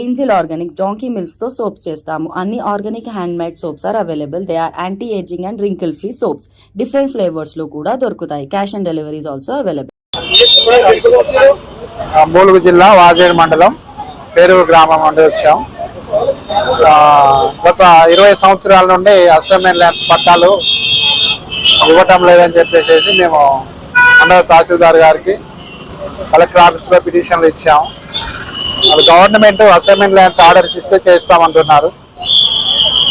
Angel Organics donkey milks తో soaps చేస్తాము. అన్ని organic hand made soaps are available. They are anti ageing and wrinkle free soaps. Different flavours లో కూడా దొరుకుతాయి. Cash and delivery is also available. Mulugu జిల్లా వాజేడు మండలం పేరూరు గ్రామం నుండి వచ్చాం. గత 20 సంవత్సరాల నుండి అసైన్మెంట్ ల్యాండ్స్ పట్టాలు ఇవ్వటం లేదని చెప్పేసి మేము మండల తహసీల్దార్ గారికి కలెక్టర్ ఆఫీస్లో పిటిషన్లు ఇచ్చాము. అది గవర్నమెంట్ అసైన్మెంట్ ల్యాండ్స్ ఆర్డర్స్ ఇస్తే చేస్తామంటున్నారు.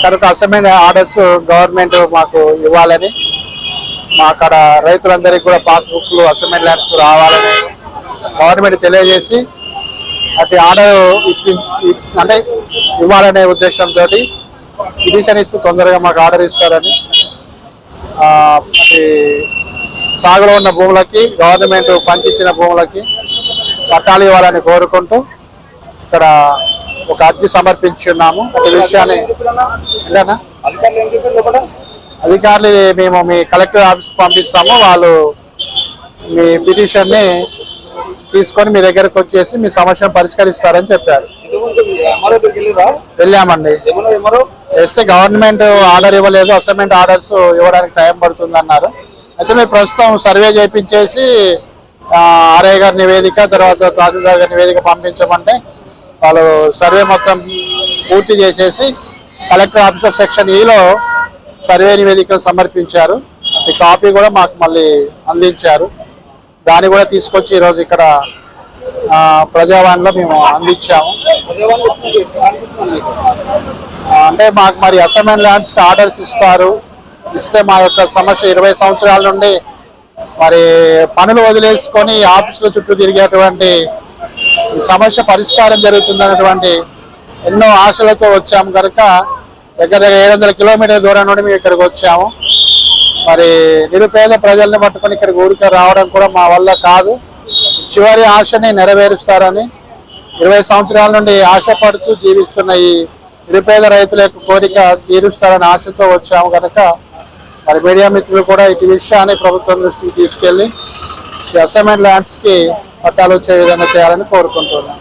కనుక అసైన్మెంట్ ఆర్డర్స్ గవర్నమెంట్ మాకు ఇవ్వాలని, మా అక్కడ రైతులందరికీ కూడా పాస్బుక్లు అసైన్మెంట్ ల్యాండ్స్ రావాలని గవర్నమెంట్ తెలియజేసి అటు ఆర్డర్ అంటే ఇవ్వాలనే ఉద్దేశంతో పిటిషన్ ఇస్తే తొందరగా మాకు ఆర్డర్ ఇస్తారని, సాగులో ఉన్న భూములకి గవర్నమెంట్ పంచిచ్చిన భూములకి పట్టాలు ఇవ్వాలని కోరుకుంటూ ఇక్కడ ఒక అర్జీ సమర్పించున్నాము. ఒక విషయాన్ని అధికారులు మేము మీ కలెక్టర్ ఆఫీస్ పంపిస్తాము, వాళ్ళు మీ పిటిషన్ని తీసుకొని మీ దగ్గరకు వచ్చేసి మీ సమస్యను పరిష్కరిస్తారని చెప్పారు. వెళ్ళామండి. వేస్తే గవర్నమెంట్ ఆర్డర్ ఇవ్వలేదు, అసైన్మెంట్ ఆర్డర్స్ ఇవ్వడానికి టైం పడుతుంది అన్నారు. అయితే మేము ప్రస్తుతం సర్వే చేయించేసి ఆర్ఐ గారి నివేదిక, తర్వాత తహసీల్దార్ గారి నివేదిక పంపించమంటే వాళ్ళు సర్వే మొత్తం పూర్తి చేసేసి కలెక్టర్ ఆఫీసర్ సెక్షన్ ఈలో సర్వే నివేదికలు సమర్పించారు. ఈ కాపీ కూడా మాకు మళ్ళీ అందించారు. దాన్ని కూడా తీసుకొచ్చి ఈరోజు ఇక్కడ ప్రజావాణిలో మేము అందించాము. అంటే మాకు మరి అసైన్మెంట్ ల్యాండ్స్కి ఆర్డర్స్ ఇస్తే మా యొక్క సమస్య 20 సంవత్సరాల నుండి మరి పనులు వదిలేసుకొని ఆఫీసుల చుట్టూ తిరిగేటువంటి ఈ సమస్య పరిష్కారం జరుగుతుందన్నటువంటి ఎన్నో ఆశలతో వచ్చాము. కనుక దగ్గర 700 కిలోమీటర్ల దూరం నుండి మేము ఇక్కడికి వచ్చాము. మరి నిరుపేద ప్రజల్ని పట్టుకొని ఇక్కడికి ఊరికే రావడం కూడా మా వల్ల కాదు. చివరి ఆశని నెరవేరుస్తారని 20 సంవత్సరాల నుండి ఆశపడుతూ జీవిస్తున్న ఈ నిరుపేద రైతుల యొక్క కోరిక తీరుస్తారని ఆశతో వచ్చాము. కనుక మరి మీడియా మిత్రులు కూడా ఇటు విషయాన్ని ప్రభుత్వం దృష్టికి తీసుకెళ్లి ఈ అసైన్మెంట్ ల్యాండ్స్కి పట్టాలు వచ్చే విధంగా చేయాలని కోరుకుంటున్నాం.